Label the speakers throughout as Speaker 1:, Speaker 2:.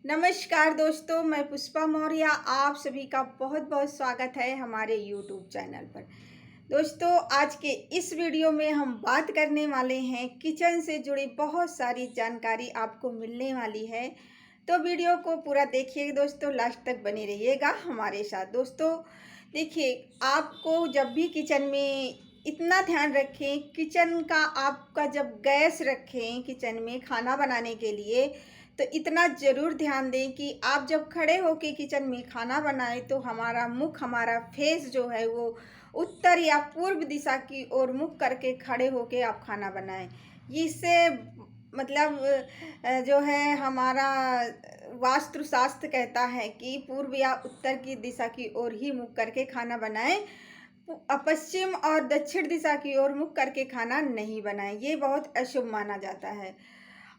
Speaker 1: नमस्कार दोस्तों, मैं पुष्पा मौर्य। आप सभी का बहुत बहुत स्वागत है हमारे यूट्यूब चैनल पर। दोस्तों, आज के इस वीडियो में हम बात करने वाले हैं किचन से जुड़ी बहुत सारी जानकारी आपको मिलने वाली है। तो वीडियो को पूरा देखिए दोस्तों, लास्ट तक बने रहिएगा हमारे साथ। दोस्तों देखिए, आपको जब भी किचन में इतना ध्यान रखें, किचन का आपका जब गैस रखें किचन में खाना बनाने के लिए, तो इतना ज़रूर ध्यान दें कि आप जब खड़े होके किचन में खाना बनाएं तो हमारा मुख, हमारा फेस जो है वो उत्तर या पूर्व दिशा की ओर मुख करके खड़े होके आप खाना बनाएं। इससे मतलब जो है हमारा वास्तु शास्त्र कहता है कि पूर्व या उत्तर की दिशा की ओर ही मुख करके खाना बनाएं। पश्चिम और दक्षिण दिशा की ओर मुख करके खाना नहीं बनाएं, ये बहुत अशुभ माना जाता है।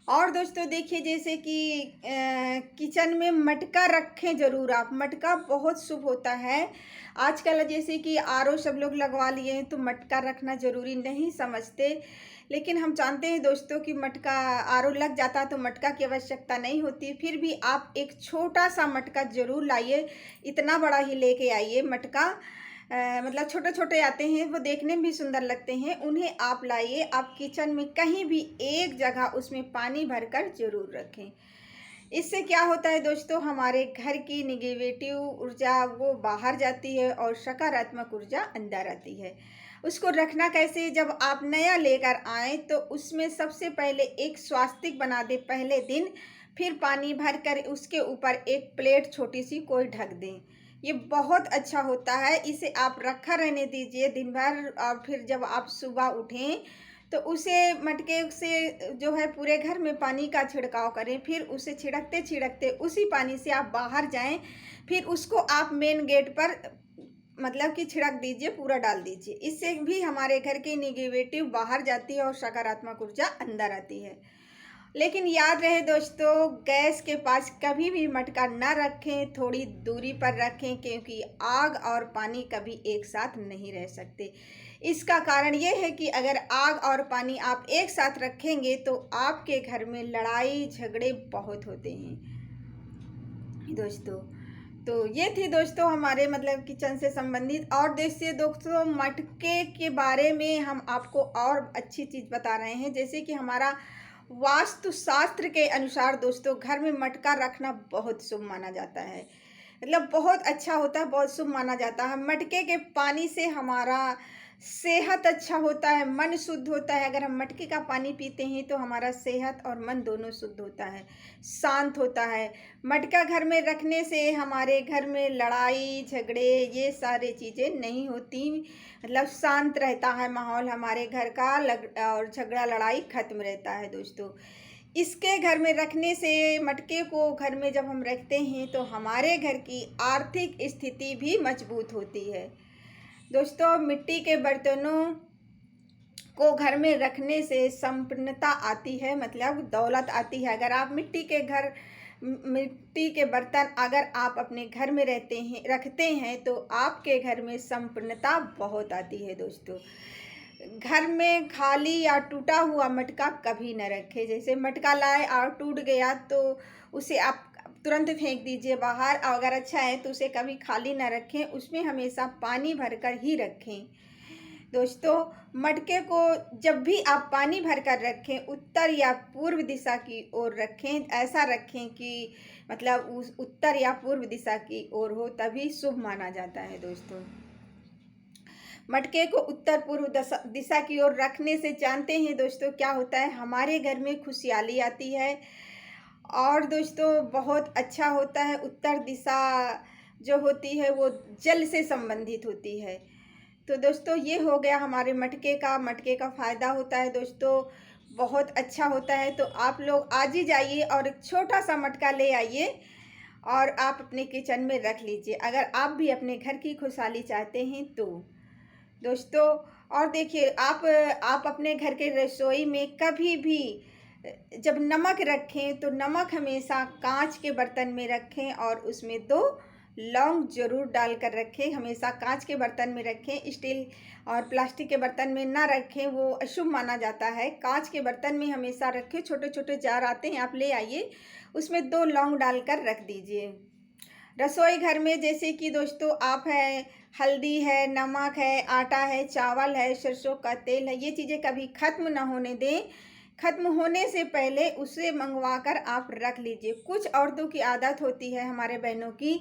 Speaker 1: और दोस्तों देखिए, जैसे कि किचन में मटका रखें ज़रूर आप। मटका बहुत शुभ होता है। आजकल जैसे कि आरओ सब लोग लगवा लिए हैं तो मटका रखना ज़रूरी नहीं समझते, लेकिन हम जानते हैं दोस्तों कि मटका आरओ लग जाता तो मटका की आवश्यकता नहीं होती। फिर भी आप एक छोटा सा मटका ज़रूर लाइए, इतना बड़ा ही लेके आइए मटका। मतलब छोटे छोटे आते हैं, वो देखने में भी सुंदर लगते हैं, उन्हें आप लाइए। आप किचन में कहीं भी एक जगह उसमें पानी भरकर जरूर रखें। इससे क्या होता है दोस्तों, हमारे घर की निगेटिव ऊर्जा वो बाहर जाती है और सकारात्मक ऊर्जा अंदर आती है। उसको रखना कैसे, जब आप नया लेकर आए तो उसमें सबसे पहले एक स्वास्तिक बना दे पहले दिन, फिर पानी भरकर उसके ऊपर एक प्लेट छोटी सी कोई ढक दें। ये बहुत अच्छा होता है। इसे आप रखा रहने दीजिए दिन भर, और फिर जब आप सुबह उठें तो उसे मटके से जो है पूरे घर में पानी का छिड़काव करें। फिर उसे छिड़कते छिड़कते उसी पानी से आप बाहर जाएं, फिर उसको आप मेन गेट पर मतलब कि छिड़क दीजिए, पूरा डाल दीजिए। इससे भी हमारे घर की निगेटिव बाहर जाती है और सकारात्मक ऊर्जा अंदर आती है। लेकिन याद रहे दोस्तों, गैस के पास कभी भी मटका ना रखें, थोड़ी दूरी पर रखें, क्योंकि आग और पानी कभी एक साथ नहीं रह सकते। इसका कारण ये है कि अगर आग और पानी आप एक साथ रखेंगे तो आपके घर में लड़ाई झगड़े बहुत होते हैं दोस्तों। तो ये थी दोस्तों हमारे मतलब किचन से संबंधित। और देखिए दोस्तों, मटके के बारे में हम आपको और अच्छी चीज़ बता रहे हैं। जैसे कि हमारा वास्तु शास्त्र के अनुसार दोस्तों, घर में मटका रखना बहुत शुभ माना जाता है। मतलब बहुत अच्छा होता है, बहुत शुभ माना जाता है। मटके के पानी से हमारा सेहत अच्छा होता है, मन शुद्ध होता है। अगर हम मटके का पानी पीते हैं तो हमारा सेहत और मन दोनों शुद्ध होता है, शांत होता है। मटका घर में रखने से हमारे घर में लड़ाई झगड़े ये सारी चीज़ें नहीं होती। मतलब शांत रहता है माहौल हमारे घर का, और झगड़ा लड़ाई खत्म रहता है दोस्तों। इसके घर में रखने से, मटके को घर में जब हम रखते हैं तो हमारे घर की आर्थिक स्थिति भी मजबूत होती है दोस्तों। मिट्टी के बर्तनों को घर में रखने से संपन्नता आती है, मतलब दौलत आती है। अगर आप मिट्टी के बर्तन अगर आप अपने घर में रखते हैं तो आपके घर में संपन्नता बहुत आती है दोस्तों। घर में खाली या टूटा हुआ मटका कभी न रखें। जैसे मटका लाए और टूट गया तो उसे आप तुरंत फेंक दीजिए बाहर। और अगर अच्छा है तो उसे कभी खाली ना रखें, उसमें हमेशा पानी भरकर ही रखें दोस्तों। मटके को जब भी आप पानी भरकर रखें, उत्तर या पूर्व दिशा की ओर रखें। ऐसा रखें कि मतलब उस उत्तर या पूर्व दिशा की ओर हो, तभी शुभ माना जाता है दोस्तों। मटके को उत्तर पूर्व दिशा की ओर रखने से जानते हैं दोस्तों क्या होता है, हमारे घर में खुशहाली आती है। और दोस्तों बहुत अच्छा होता है। उत्तर दिशा जो होती है वो जल से संबंधित होती है। तो दोस्तों ये हो गया हमारे मटके का फ़ायदा होता है दोस्तों, बहुत अच्छा होता है। तो आप लोग आज ही जाइए और एक छोटा सा मटका ले आइए और आप अपने किचन में रख लीजिए, अगर आप भी अपने घर की खुशहाली चाहते हैं तो दोस्तों। और देखिए, आप अपने घर के रसोई में कभी भी जब नमक रखें तो नमक हमेशा कांच के बर्तन में रखें और उसमें 2 लौंग ज़रूर डाल कर रखें। हमेशा कांच के बर्तन में रखें, स्टील और प्लास्टिक के बर्तन में ना रखें, वो अशुभ माना जाता है। कांच के बर्तन में हमेशा रखें। छोटे छोटे जार आते हैं, आप ले आइए, उसमें 2 लौंग डालकर रख दीजिए। रसोई घर में जैसे कि दोस्तों आप है, हल्दी है, नमक है, आटा है, चावल है, सरसों का तेल है, ये चीज़ें कभी ख़त्म ना होने दें। ख़त्म होने से पहले उसे मंगवा कर आप रख लीजिए। कुछ औरतों की आदत होती है, हमारे बहनों की,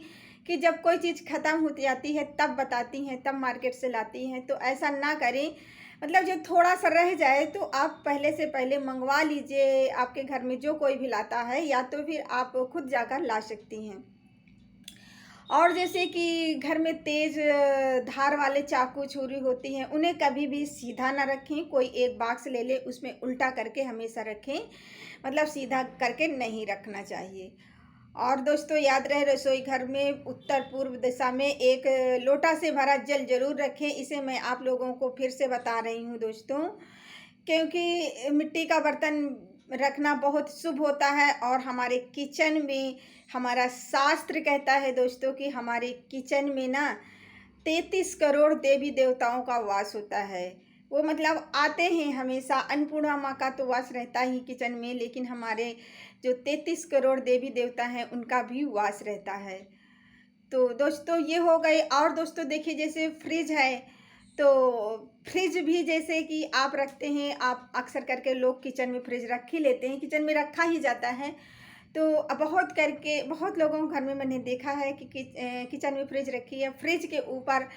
Speaker 1: कि जब कोई चीज़ ख़त्म होती जाती है तब बताती हैं, तब मार्केट से लाती हैं। तो ऐसा ना करें। मतलब जब थोड़ा सा रह जाए तो आप पहले से पहले मंगवा लीजिए। आपके घर में जो कोई भी लाता है, या तो फिर आप खुद जाकर ला सकती हैं। और जैसे कि घर में तेज धार वाले चाकू छुरी होती हैं, उन्हें कभी भी सीधा ना रखें। कोई एक बॉक्स ले ले, उसमें उल्टा करके हमेशा रखें, मतलब सीधा करके नहीं रखना चाहिए। और दोस्तों याद रहे, रसोई घर में उत्तर पूर्व दिशा में एक लोटा से भरा जल जरूर रखें। इसे मैं आप लोगों को फिर से बता रही हूँ दोस्तों, क्योंकि मिट्टी का बर्तन रखना बहुत शुभ होता है। और हमारे किचन में, हमारा शास्त्र कहता है दोस्तों कि हमारे किचन में ना 33 करोड़ देवी देवताओं का वास होता है। वो मतलब आते हैं हमेशा। अन्नपूर्णा माँ का तो वास रहता ही किचन में, लेकिन हमारे जो 33 करोड़ देवी देवता हैं उनका भी वास रहता है। तो दोस्तों ये हो गई। और दोस्तों देखिए, जैसे फ्रिज है, तो फ्रिज भी जैसे कि आप रखते हैं, आप अक्सर करके लोग किचन में फ्रिज रख ही लेते हैं, किचन में रखा ही जाता है। तो बहुत करके बहुत लोगों के घर में मैंने देखा है कि किचन में फ्रिज रखी है, फ्रिज के ऊपर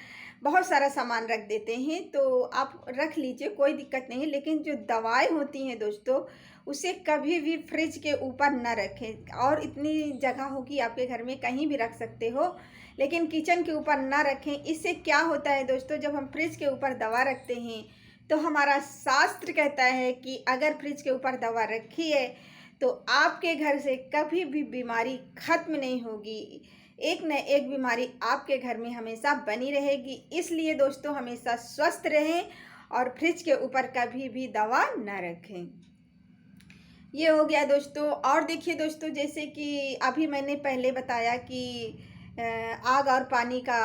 Speaker 1: बहुत सारा सामान रख देते हैं। तो आप रख लीजिए, कोई दिक्कत नहीं है, लेकिन जो दवाएं होती हैं दोस्तों, उसे कभी भी फ्रिज के ऊपर ना रखें। और इतनी जगह होगी आपके घर में, कहीं भी रख सकते हो, लेकिन किचन के ऊपर ना रखें। इससे क्या होता है दोस्तों, जब हम फ्रिज के ऊपर दवा रखते हैं तो हमारा शास्त्र कहता है कि अगर फ्रिज के ऊपर दवा रखी है तो आपके घर से कभी भी बीमारी खत्म नहीं होगी। एक न एक बीमारी आपके घर में हमेशा बनी रहेगी। इसलिए दोस्तों हमेशा स्वस्थ रहें और फ्रिज के ऊपर कभी भी दवा न रखें। ये हो गया दोस्तों। और देखिए दोस्तों, जैसे कि अभी मैंने पहले बताया कि आग और पानी का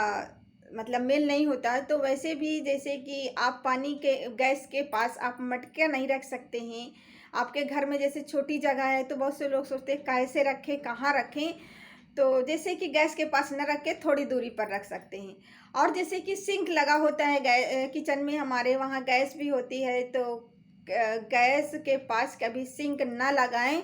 Speaker 1: मतलब मेल नहीं होता है, तो वैसे भी जैसे कि आप पानी के गैस के पास आप मटके नहीं रख सकते हैं। आपके घर में जैसे छोटी जगह है तो बहुत से लोग सोचते हैं कैसे रखें, कहाँ रखें। तो जैसे कि गैस के पास न रख के थोड़ी दूरी पर रख सकते हैं। और जैसे कि सिंक लगा होता है किचन में, हमारे वहाँ गैस भी होती है, तो गैस के पास कभी सिंक ना लगाएं।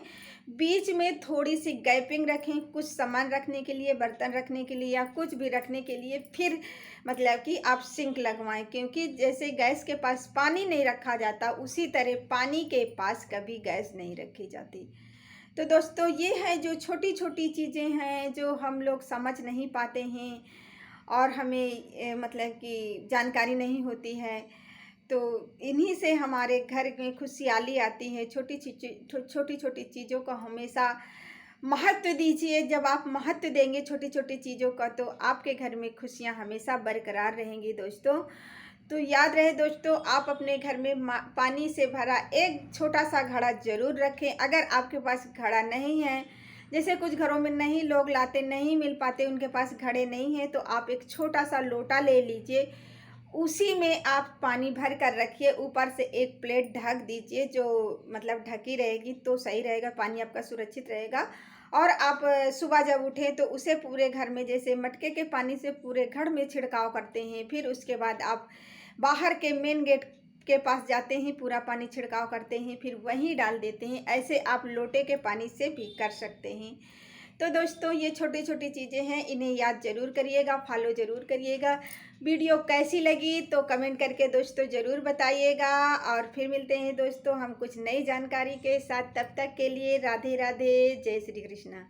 Speaker 1: बीच में थोड़ी सी गैपिंग रखें, कुछ सामान रखने के लिए, बर्तन रखने के लिए या कुछ भी रखने के लिए, फिर मतलब कि आप सिंक लगवाएं। क्योंकि जैसे गैस के पास पानी नहीं रखा जाता, उसी तरह पानी के पास कभी गैस नहीं रखी जाती। तो दोस्तों ये है जो छोटी छोटी चीज़ें हैं जो हम लोग समझ नहीं पाते हैं, और हमें मतलब कि जानकारी नहीं होती है। तो इन्हीं से हमारे घर में खुशहाली आती है। छोटी छोटी चीज़ों को हमेशा महत्व दीजिए। जब आप महत्व देंगे छोटी छोटी चीज़ों का, तो आपके घर में खुशियां हमेशा बरकरार रहेंगी दोस्तों। तो याद रहे दोस्तों, आप अपने घर में पानी से भरा एक छोटा सा घड़ा ज़रूर रखें। अगर आपके पास घड़ा नहीं है, जैसे कुछ घरों में नहीं लोग लाते, नहीं मिल पाते, उनके पास घड़े नहीं हैं, तो आप एक छोटा सा लोटा ले लीजिए, उसी में आप पानी भर कर रखिए, ऊपर से एक प्लेट ढक दीजिए, जो मतलब ढकी रहेगी तो सही रहेगा, पानी आपका सुरक्षित रहेगा। और आप सुबह जब उठें तो उसे पूरे घर में, जैसे मटके के पानी से पूरे घर में छिड़काव करते हैं, फिर उसके बाद आप बाहर के मेन गेट के पास जाते हैं, पूरा पानी छिड़काव करते हैं, फिर वहीं डाल देते हैं। ऐसे आप लोटे के पानी से भी कर सकते हैं। तो दोस्तों ये छोटी छोटी चीज़ें हैं, इन्हें याद ज़रूर करिएगा, फॉलो ज़रूर करिएगा। वीडियो कैसी लगी तो कमेंट करके दोस्तों ज़रूर बताइएगा। और फिर मिलते हैं दोस्तों हम कुछ नई जानकारी के साथ। तब तक के लिए राधे राधे, जय श्री कृष्णा।